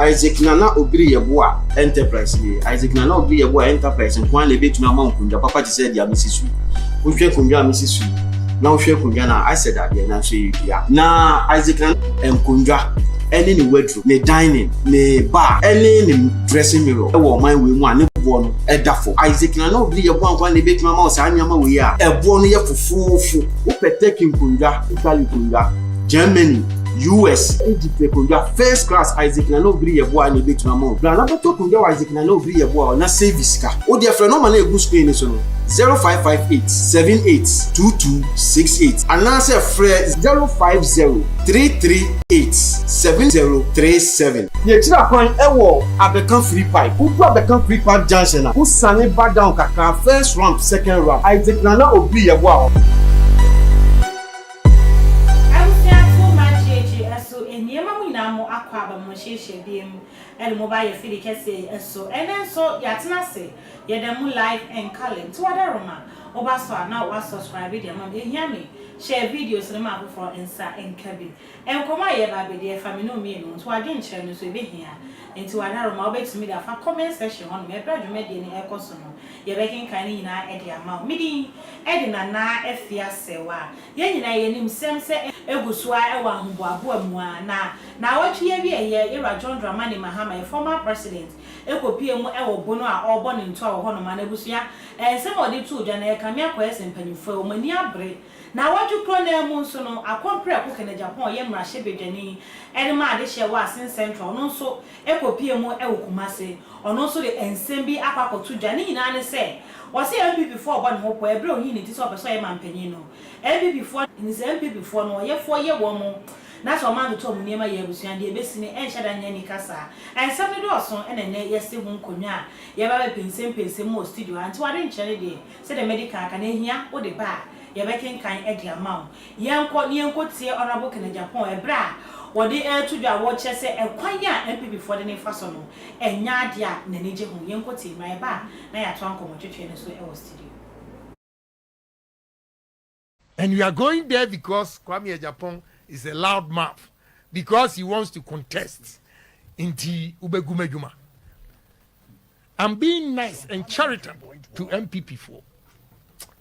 Isaac Nana Obiri Yeboah Enterprise ni Isaac Nana Obiri Yeboah Enterprise nkwan le betuma ma nkunja papa ti said ya Mrs. Wo hwe kunja Mrs. na wo hwe kunja na I said that na so yia na Isaac Nana nkunja ene ni wardrobe ne dining ne bar ene ni dressing mirror e wo man we mu ane bo no e dafo Isaac Nana Obiri Yeboah nkwan le betuma ma o sa anyama we a e bo no ye fufufu wo peteki nkunja Italy kunja Germany US Egypt kunja first class Isaac Nana Obiri Yeboah ni betuma mo bla na beto kunja Isaac Nana Obiri Yeboah na service ka o de frɛ no ma na egu screen ni so no 0558782268 anase frɛ 0503387037 ye tira kwan ewo Abekan free pipe ugu Abekan free pipe junction na usane back down kaka first ramp second ramp Isaac Nana Obiri Yeboah akwa mo sheshe biem el mobile fili kese so so yatina se yedemu live and calling to other roma oba so na wa subscribe dem am ehia me share videos na ma for insa enkabi enkoma ye ba be de family no me no to ade nche no so e be hia enti other roma obetumi da fa comment section on me bra dwuma de ni ekoso no ye be kin kan ni na e de ama midi e de na efia sewa ye nyina ye nim semse egusua e wa ahombo abo amua na watwe ye bi ye Ira John Dramani Mahama a former president ekopie mu e wo bono a obo ne nto a wo hono ma na busua ensem odi tu dwa na ye kamia kwa ese mpanyifo o mani abre na watwe kro na emu nso no akompre akoke na Agyapong ye mra hye bedwani ene ma ade hye wa Asin Central no nso ekopie mu e wo Kumase ono nso de ensem bi akwakotu dwa ni nyina ne se wose MPP before obo ne ho po ebre ohi ne ti so opeso ye mampanyin no MPP before ni se MPP before no ye fo ye wo mo na so man to mu niema ye abusua de ebesi ne enhyada nya ni kasa ensem ne do so ene ne yesi hu nkonwa ye ba pensem mo studio anti wade nkyere de se de medical aka na ehia wo de ba ye be kenkan e de ama ye nko tie honorable Ken Agyapong ebra wode to dwa wo che se ekwan ya MPP for de ne fa so no enya ade a na ne je hu ye nko tie mai ba na ya to anko mo twetwe ne so e wo studio. And we are going there because Kwame Agyapong is a loud mouth because he wants to contest in the Ubegumejuma. I'm being nice and charitable to MPP for.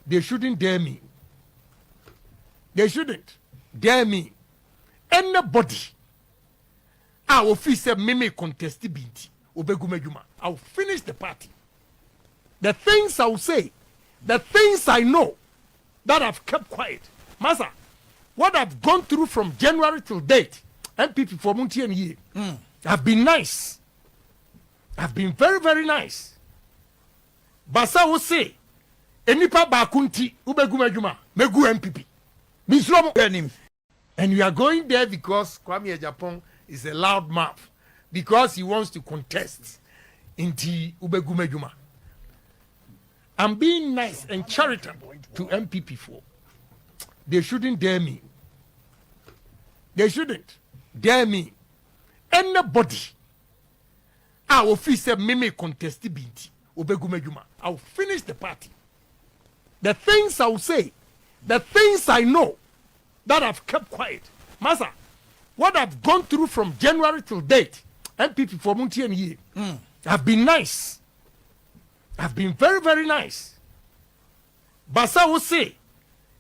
They shouldn't dare me. They shouldn't dare me. Anybody, I will face a meme contest binti Ubegumejuma. I will finish the party. The things I will say, the things I know that I've kept quiet. Master, what I've gone through from January till date, MPP for Munti and Ye, have been nice. I've been very, very nice. Basa will say, Enipa Bakunti, Ubegumejuma, Megu MPP. And we are going there because Kwame Agyapong is a loud mouth because he wants to contest in the Ubegumejuma. I'm being nice and charitable to MPP for. They shouldn't dare me. They shouldn't dare me. Anybody, I will face a meme contest binti Ubegumejuma. I will finish the party. The things I will say, the things I know that I've kept quiet. Master, what I've gone through from January till date, MPP for Munti and Ye, have been nice. I've been very, very nice. Basa will say,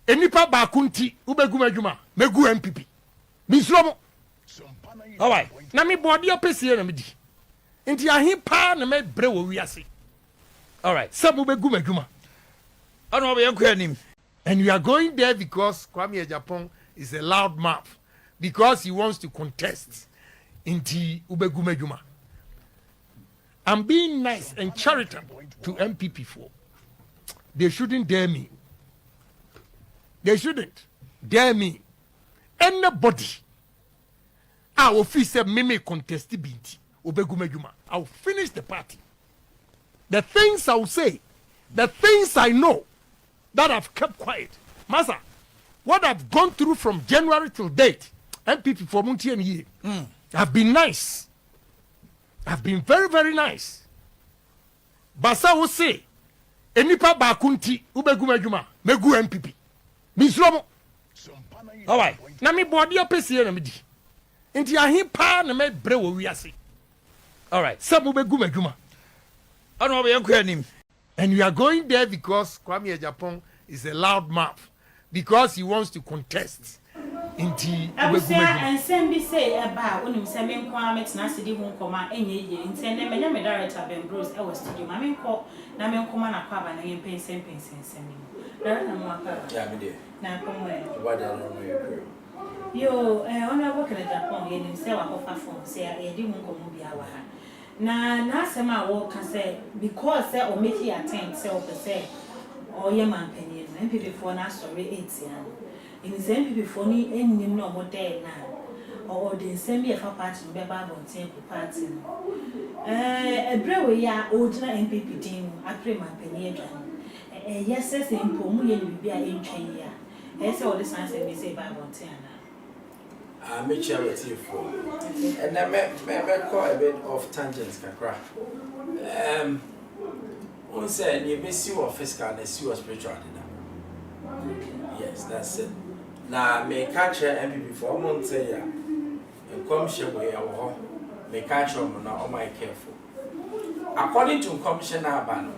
Enipa Bakunti, Ubegumejuma, Megu MPP. Misromo. All right. Na mi body up here na mi di. Inti ahi pa na me brewo wiase. All right. Sabu Ubegumejuma. Ano be yanko anim. And we are going there because Kwame Agyapong is a loud mouth because he wants to contest in the Ubegumejuma. I'm being nice and charitable to MPP for. They shouldn't dare me. They shouldn't dare me. Anybody, I will feel say me contest binti obegumejuma. I will finish the party. The things I will say, the things I know that I've kept quiet. Master, what I've gone through from January till date, MPP for Munti and ye, have been nice. I've been very, very nice. Basa will say, enipa bakunti ubegumejuma megu MPP. Mislomo. All right. Na mi body opesi na mi di. Inti ahi pa na me bre wo wiase. All right. Sabu begumejuma. Ano be yanku anim. And we are going there because Kwame Agyapong is a loud mouth because he wants to contest. Inti ubegumejuma. And send me say about unim se me kwa metina sidi hu nkoma enye ye. Inti ene me me director Ben Bros e was studio. Ma me nko na me nkoma na kwa ba na ye pensen. Director mo aka. Yeah, me there. Na komwe. What I don't know. Yo, honorable Agyapong ye nim se wa kofa form se e di hu nkomo bia wa ha. Na asema wo ka say because say o make attempt say o say o ye man penny no MPP for na sorry 8 ya. In the MPP for ni ennim no mo dey na o the same ye fa party be ba bonten ku party no. Ebre we ya o gina MPP din apre man penny adwan. Yes say mpo mu ye ni bibia entwen ya. Say o the sense say me say ba bonten na. I'm a charity for, and I may call a bit of tangents. Kakra. One said you may see what fiscal and see what spiritual. Yes, that's it. Now, may catch her MPP for a month say, and come share where you are, may catch her on my careful. According to Commissioner Ban,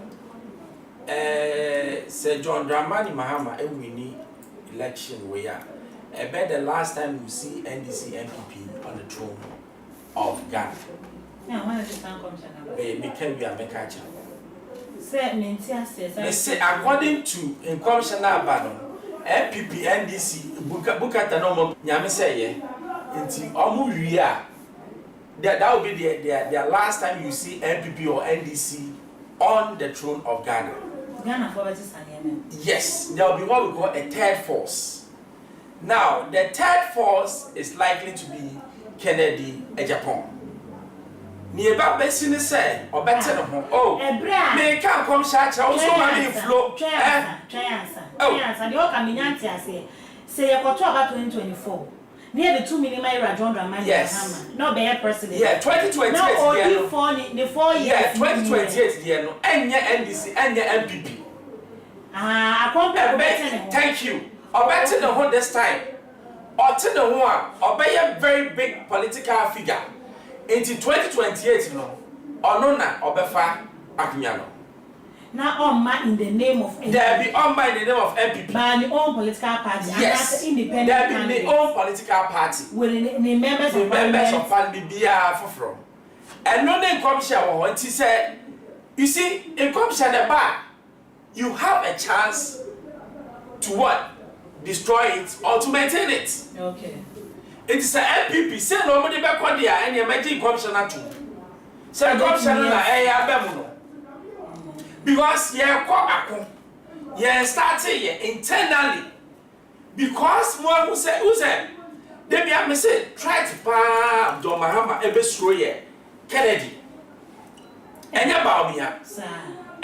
Sir John Dramani Mahama, a winning election we are. I bet the last time you see NDC MPP on the throne of Ghana. Yeah, one of the Commissioner. They can be a mekacha. Say, according to Commissioner Bannon, MPP NDC Bukata no Nyame say until Omu that will be their last time you see MPP or NDC on the throne of Ghana. Ghana for Yemen. Yes, there will be what we call a third force. Now, the third force is likely to be Kennedy Agyapong. Nearby Bessie say, or better than home. Oh, may can't come shut also money flow. And the Oka say a quarter about 2024. Near the 2 million John Dramani. Yes, no bear president. Yeah, 2028. No, the 4 years. Yeah, 2028. Yeah, no, and your NDC and your MPP. I compare. Thank you. Or better than what this time. Or to the one, or be a very big political figure. Into 2028, no, or no, or befa Akinyano. Now, on my in the name of there be on by the name of MPP. By the own political party. Yes, independent. There be the own political party. With the members of Parliament be from. And no name commission or what he said. You see, in commission the bar, you have a chance to what? Destroy it or to maintain it. Okay. It is an MPP. Say nobody back on there and you imagine commissioner too. Say commissioner na bemuno. Because you started internally. Because one who said they be a say try to find John Mahama ebesroye Kennedy. And ya baumia.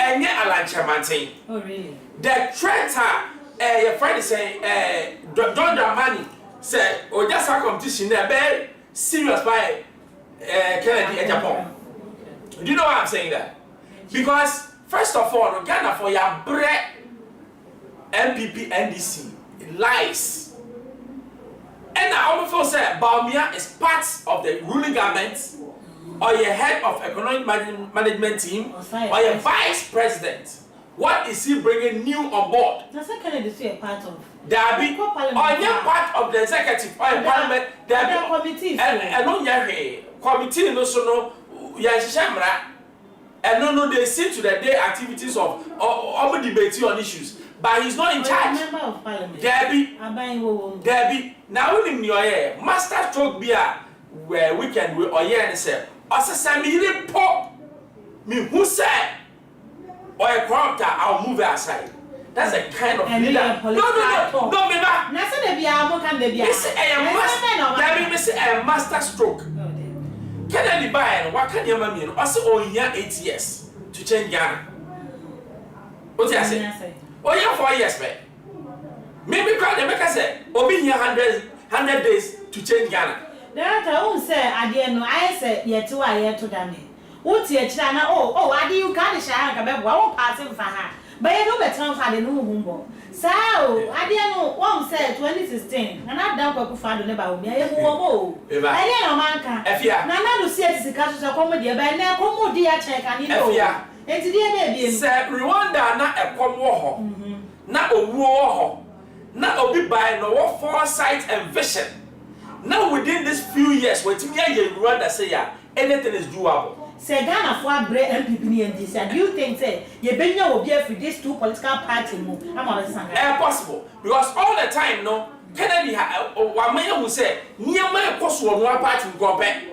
And ya Alanchamantin. Oh really? The traitor your friend is saying, John Dramani said, or just a competition, they're very serious by Kennedy Agyapong. Do you know why I'm saying that? Because, first of all, Ghana for your bread, MPP, NDC, lies. And I also say, Baumia is part of the ruling government, or your head of economic management team, or your vice president. What is he bringing new on board? That's a Kennedy a part of. There be on your part of the executive or parliament. There be committees. And no, committee no so no. Yashamra. And no, they see to the day activities of or debate on issues. But he's not in charge. Member of parliament. There be now in your ear. Master stroke beer where we can or yeah say. Osasami report me who said. Or a corrupter, I'll move aside. That's a kind of and leader. No, me ba. Na say dey bia mo kan dey bia. This is a master stroke. Kennedy buy what can you mean? Also, oh, yeah, 8 years to change Ghana. What do you say? Oh, yeah, 4 years, man. Maybe crowd the maker say, oh, be here 100 days to change Ghana. There are say, I didn't know. I said, yet to I yet to damn. What's your China? Oh, I do you can't share a won't pass him for her. But you know better for the new humble. So, I didn't know one said 2016, and I don't go find the about me. I didn't know, Manka. If you are not to see the catches of comedy, but now come dear check and you know. And today, baby, said Rwanda, not a come war, not a war, not a big by no foresight and vision. Now, within these few years, what me and Rwanda say, anything is doable. Say Ghana for bread MPP and this. Do you think say you been here will be for these two political parties? I'm on the possible because all the time, no Kennedy one man who say near my cost one party go back.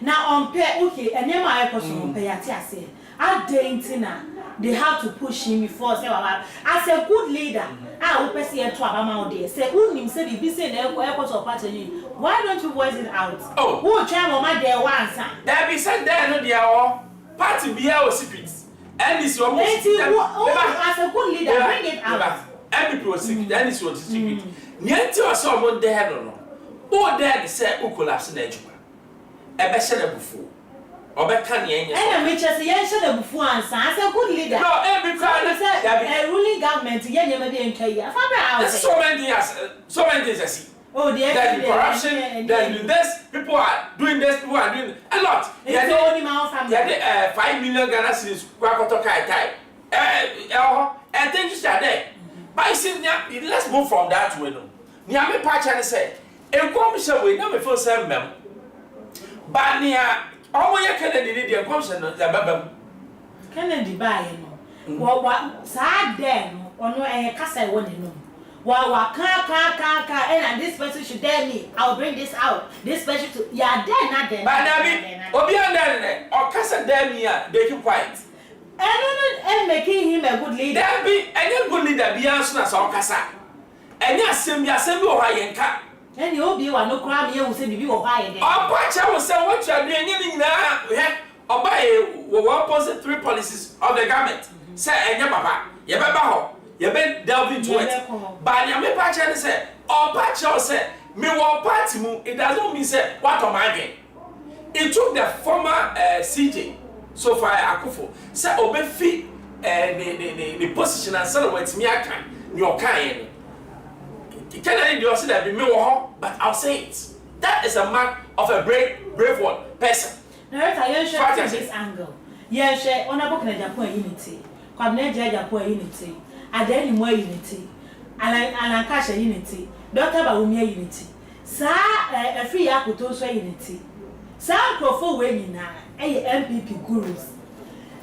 Now on pair, okay, and near my cost one pay. I say, I daintina. They have to push him before say as a good leader. I will pass here to Abama there. Say, who him say be say the airport or party. Why don't you voice it out? Oh, who try mama there once? There be said there no there all party be our secrets. And this your most as a good leader bring it out. Every people secret and this your secret. Niente or someone there no. Who there say who collapse na ejuma. E be share before. Obeka ne enye. And me just yen share before answer as a good leader. No, every crowd say a ruling government yen yen be enkai. There's so many things I see. Oh, there's corruption, then this, people are doing this, people are doing a lot. Yeah, the 5 million Ghana cedis, Kwakoto Kai. And things are there. But you see, let's move from that way. Niame Pachani said, a commission will never feel same mem. But near all your Kennedy, the commission, the Kennedy by what sad then, or no, a cassa won't know. Wow, and this person should dare me. I'll bring this out. This person to yeah, dare not there. But I mean, or Cassa dare me, they keep quiet. And making him a good leader. There be any good leader beyond Sunas or Cassa. And yes, assembly or high and cut. And you'll be one no crime here will say you or high. Or watch, I will say what you are doing now. Or buy one positive 3 policies of the government. Say, and your papa, your papa. You been delving into it. But you may patch and say, or patch or say, me war party mu, it doesn't mean say, what am I again? It took the former CJ, so far Akufo, say, obefi the position and sell what me I can, your kind. Kennedy, you say that be me war, but I'll say it. That is a mark of a brave one person. Now, you share this angle. Yes, share honorable Agyapong unity. Cabinet Agyapong unity. Adeni more unity, and Kasha unity, Dr. Bawumia unity. Sa a free Akutoso unity. Sa Crofo Wenina, a MPP gurus.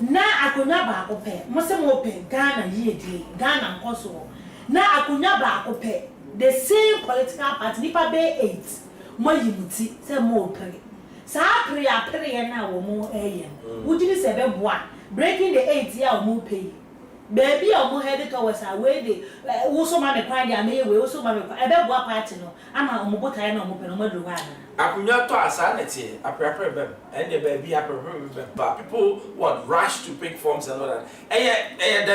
Na Akunaba ope, Muslim open, Ghana ye day, Ghana also. Na Akunaba ope, the same political party, Nipa Bay 8, more unity, say more pay. Sa prayer now or more ayen. Would you say one? Breaking the 8 year more pay. Baby, I'm more headed towards our way. Also, my cry, I may also my party. I'm a mobile and open a mother. I could not to a sanity, I prepare them, and the baby, I prepare them. But people would rush to pick forms and all that. And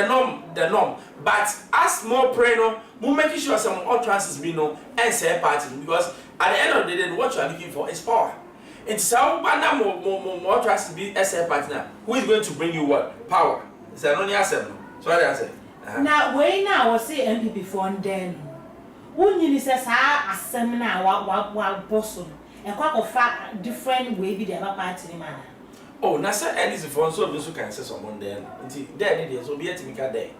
the norm. But as more prayer, we're making sure some utterances be known and say party because at the end of the day, what you are looking for is power. It's some more utterances be as a partner. Who is going to bring you what? Power. It's an only answer. So what I say? Now, when I was say MPP for then, when you say a seminar, what bosom, and quite of different way be the other party man. Oh, Nasa and is for so those who can say someone then. There it is, will be a typical day.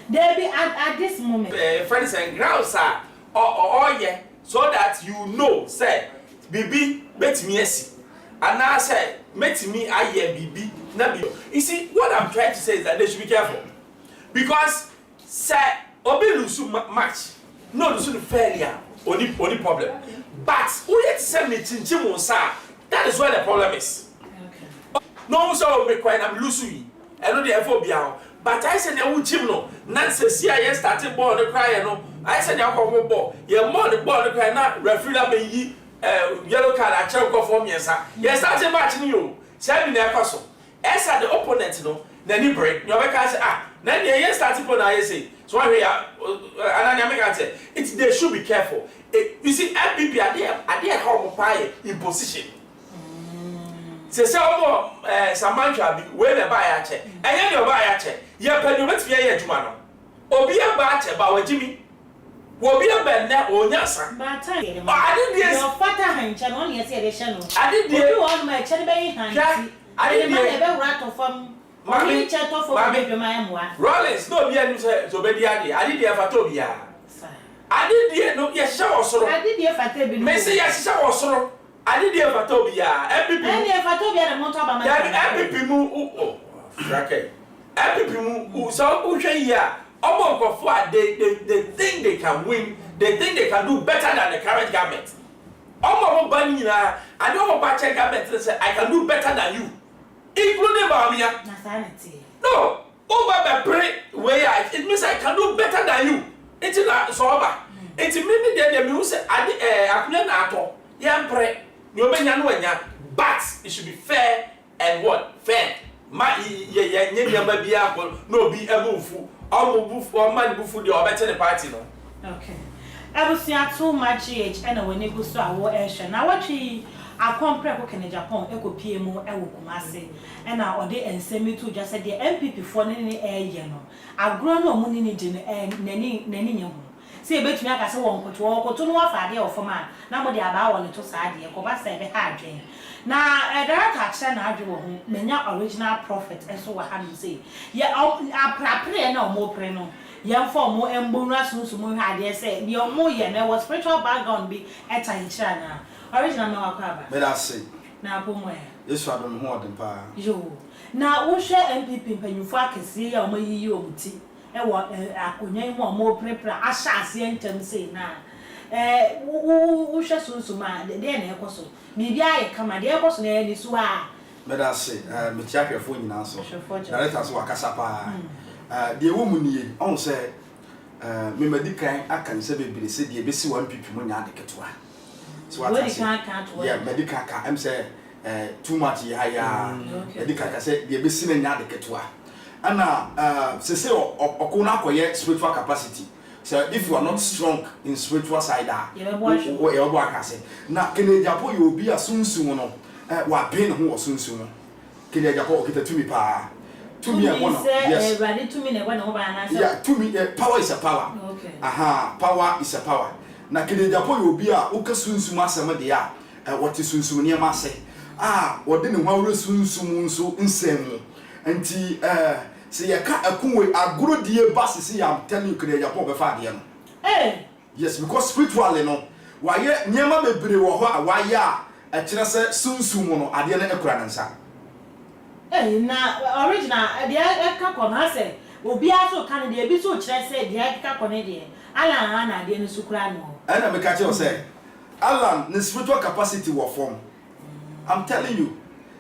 There be at this moment. Friends and grounds, sir, or yeah, so that you know, say, Bibi, bet me, yes. And now say, met me, I hear Bibi, Nabi. You see, what I'm trying to say is that they should be careful. Because, say, Obi lose match, no lose failure, only problem. But, who yet send me Chinchimo, sir? That is where the problem is. Okay. No, so be quiet, I'm losing. I know the FOB. but I said na wuchim no na sesi a ye starting ball no cry no I said na akọ ball ye more the ball no cry na referee na be yi yellow card a check for me yensa ye starting match ni o say bi na ekoso esa the opponent no na ni break you obeka say na the ye starting ball na ye say so why ya ananya make say it they should be careful. You see MPP are there how pie in position. Say Samantha be where the buy a check. And you buy a check. You pay you met me a jumano. Obi a batch about Jimmy. Will be a bed now or Yasa. But I didn't your father hand channel yesterday. I did you on my channel hand. I didn't ever rattle from Mammy chat off for my Rollins, no, be a so baby. I did have a Tobia. I did no, yes, shower soro. I did if I tell you. Messi, yes, shower soro. I did if I told you. Every people, oh, okay. Every people, so they think they can win. They think they can do better than the current government. I don't want to government to say I can do better than you, including Bamia. No, over the break where it means I can do better than you. It's not so over. It's maybe the music I couldn't at all. Yeah, pray. But it should be fair and what? Fair. My no be a move. Or man buffu the better the party no. Okay. I will see too much age and when you go so our action. Now what I compare ko Agyapong e ko PMO e wo Kumase e na ode ensemi to just say the MPP for ne ye no agro no mu ni di nani nye ho say betumi aka se won koto no afa de ofoma na mo de aba wo ne to sa de ko ba se be ha adwen na director action na adwe wo ho menya original prophet eso wa ha say ye aprapre na mo pre no yan for mo embonra sunsumu ha de say the omo ye na was spiritual background be eta hira na original no akaba me da say na bomo yesu adom ho odem pa yo na wo hwe MPP mpanyufo akese ya omo yiyi omuti e wo akonya mu omo prepra asha ase entem say na wo hwe sunsuma de na ekoso bibia ye kama de ekoso na ni so a me da say me tiahwefo nyina so director so wakasa pa de wo mu nie on say me medikan akan se bebere se de besi 1 MPP mu nya de ketwa. So what I yeah, medical car. I'm say too much higher. Medical car say the best in the ketwa. And now, say okuna koye spiritual capacity. So if you are not strong in spiritual side, your work say. Now Agyapong you be a sunsun no. Wa pain who was sunsun. Agyapong kita to me pa. To me one. Yes. Ready to me when over and yeah, to me power is a power. Okay. Aha, power is a power. Na Agyapong you be a uka sunsun asema de a what is sunsun ne ma se wode ne hwawre sunsun so nsemu nti se ye ka akunwe agoro die basis ya telling you Agyapong be fa de no yes because spiritually no waye nyema bebre wo ho a waye a kire se sunsun no ade na ekura nansa na original de eka kona se obi aso kan de bi so kire se de eka kona de ala na de no sukura no and I catch you say Alan the spiritual capacity will form. I'm telling you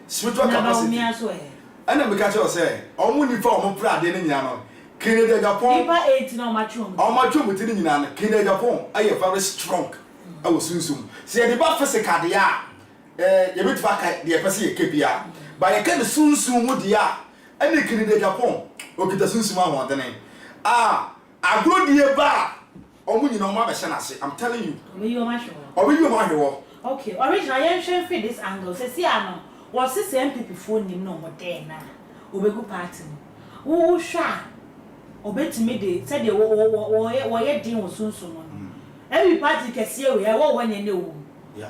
spiritual capacity and I catch you say omo ni fa omo pra de ni nyama Agyapong Ipa 8 na machum omo chum ti ni nyina na Agyapong aye very strong I was sunsum say the ba physical de ya ye bit fa kai de pese ye kebia ba ye kan sunsum mu de ya ene Agyapong okita sunsum ahon de ne agro de ba omu nyina omu abehye na se I'm telling you obi you ma hwe okay original yen hwe fit this angle say see ano was this MPP phone nim no mo den na obegu party wo hwa obetimi de say de wo ye din wo sunsun no every party kese we wo wanya ne wo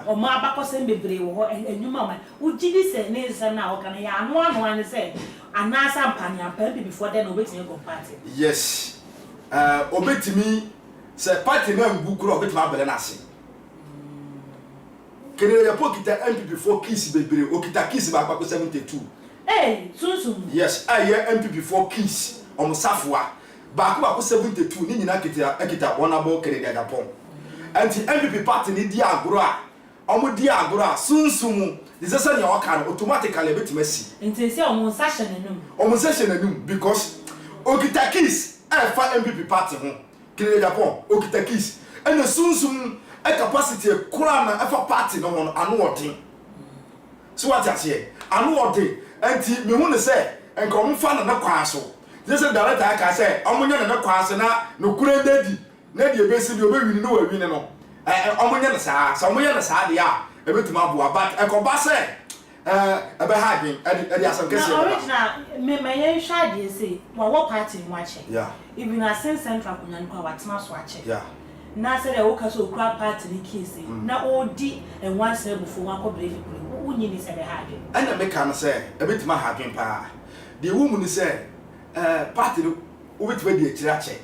o ma abakose mebre wo enwuma ma wo gidi se ne nsem na wo kan ya ano an say anasa mpani ampa before then obetimi go party yes obetimi se party na mbukuro obetimi abele na ase Agyapong kita MPP for keys bebre okita keys ba akwa 72 sunsun yes MPP for keys omsafua ba akwa 72 ni nyina kita honorable Agyapong anti MPP party ni di agoro a omo di agoro a sunsun the session ya waka automatically betimasi nti se omo session enum because okitakis e fa MPP party ho Kennedy Agyapong okitakis and sunsum e capacity kura na e fa party no ho anu odin so what you say anu odin enti me hu ne say enka omfa na kwan so just director aka say omunya na kwan so na no kura ndedi na de ebesi de obewini no wawini no omunya na saa so omunya na saa de a ebetuma boa but enko say ebe ha adwen edi asankese na original me yen hwa de say wo party mu ache yeah even na central kunyan kwa watena so ache yeah na say wo ka so kura party ni kese na odi enwan say bufo wan ko brave kure unyi ni say be ha adwen ana me kan say ebetuma ha adwen pa de wo mu ni say party no obetuma di akirache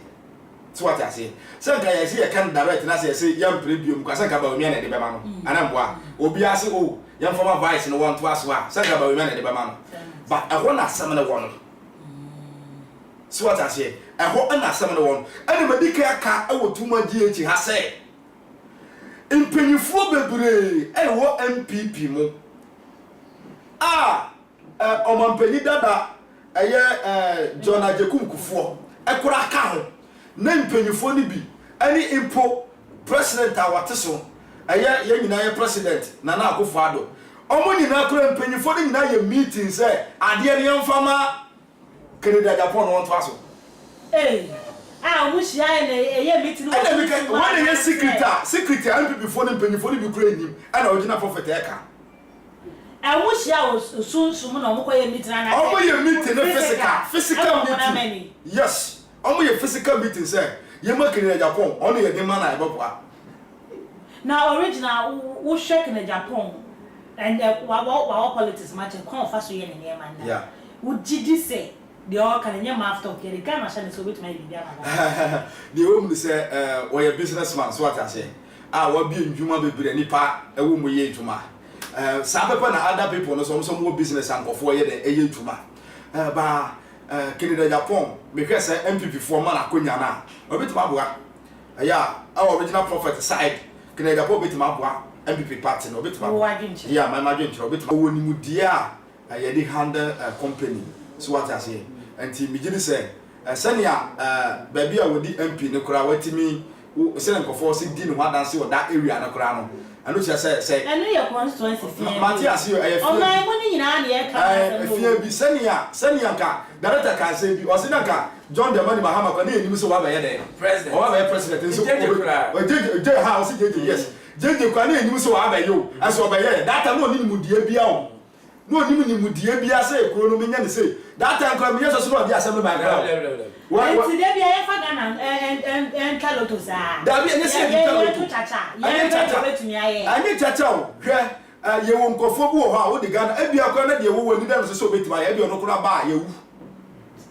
so what I say say ga ya say kan direct na say yam prebium kwa say ga ba omi na de be ma no anamboa obi ase o yam former vice no want to ask wa say ga ba omi na de be ma no but I want asem na won so what I say I ho na asem na won ani madika aka e wo tuma GH ha say impanyifo bebre e wo MPP mo omampanyi dada eye John Agyapong kufo e kura ka ho na impanyifo ni bi ani impo president awateso eye ye nyina ye president na akufo ado omo nyina kura impanyifo ni nyina ye meeting say ade ne yemfama Kennedy Agyapong no wonto aso omushia eye meeting no when ye secretary MPP before ni impanyifo ni bi kura enim ana original prophet eka omushia sunsun na omokoye meeting na omoye meeting na physical meeting yes omo ye physical meeting say ye ma Kennedy Agyapong ono ye de man na ebopoa na original wo shake na Japan and wa politics match kon fa so ye ne ne man yeah wo gidi say the all kan nye ma after okay the guy machine so bit my bibia na the woman say we a businessman so what I say wa bi ndwuma bebre nipa ewo mo ye ndwuma some people na other people no so mo business ankofo ye de eye ndwuma ba Kennedy Agyapong because MPP for man akonya na obitima boa ya our original prophet side Kennedy Agyapong obitima boa MPP party no obitima yeah my margin obitima woni mudia ye dey handle company so what I say anti me gidi say senia baby a wodi MP ne kura watimi se nkofo se di ne wadanse o that area na kura no anu che say anu ye constituency fie Matias yo fie o na mo ni nyina na ye ka fie bi senia ka director ka say bi o se na ka John DEM0NSTRATION Mahama kwa ne enim so wa ba ye de president o wa ba ye president so je ha o se je yes je kwa ne enim so wa ba yo aso ba ye that time no ni mudie bia o no ni mudie bia say kuro no menya ne say that time kwa me yeso so no dey assembly by ground ti de bia ye fa Ghana en kaloto za da bia ne say di kaloto chacha ye betumi aye ani chacha o hwe ye wo nkofo bu ho a wo de Ghana e bia kwa na de wo wani da so betumi aye e bia no kura ba ye wu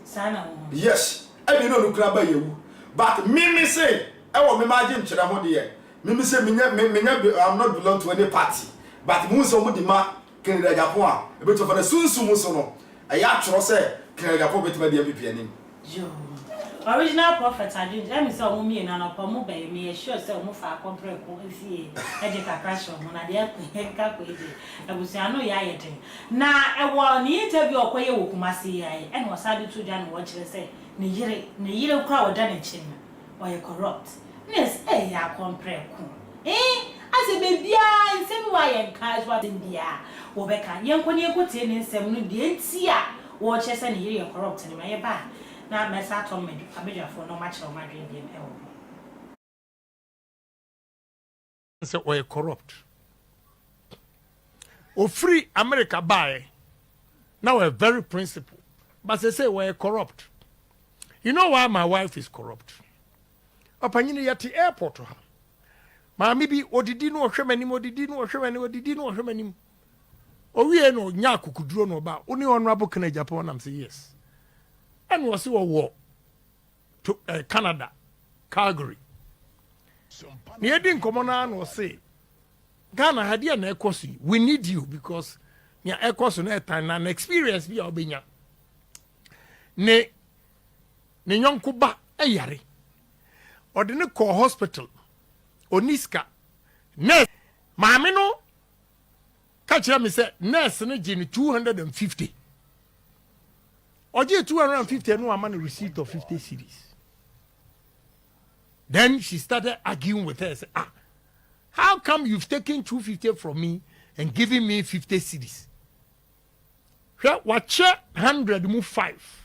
sana yes e bia no kura ba ye wu but me say e wo me margin kire ho de ye me say me I'm not belong to any party but mu so mu di ma Kennedy Agyapong a e beto fa na sunsun so no e ya tworo say Kennedy Agyapong betuma de MPP anim yo original prophet adin let me say o mi na no pa mo be me sure say o mo fa compare ko fie e je kakra show mo na de ka ko e abusia no ya ye den na e wo ni interview okoye wo kumase ya e na osade to dwa no wo kire say ne yire kura wo da ne chin na o ye corrupt nes e ya compare ko ase bebia nsem wa ye nka so adin bia wo be ka ye nkoni ekotie ne nsem no de ntia wo che say ne yire corrupt ne ma ye ba na mesa to me abejafo no match o madwe dem e wo say we corrupt o free America buy now we're very principled but they say we're corrupt. You know why my wife is corrupt? Opanyini yati airport ha ma mi bi odidi no hwemanim owie no nya akukuduro no ba oni honorable Kennedy Agyapong am say yes and was wo to Canada Calgary ni edin komona no say Ghana had ya na ekosi we need you because nya ekoso na time na experience bi obenya ne nyonko ba eyare odine ko hospital oniska nurse maame no ka kira me say nurse no gini 250 Oje 250 no man receipt of 50 cedis. Then she started arguing with her. Say, how come you've taken 250 from me and given me 50 cedis? Watch 100 move 5.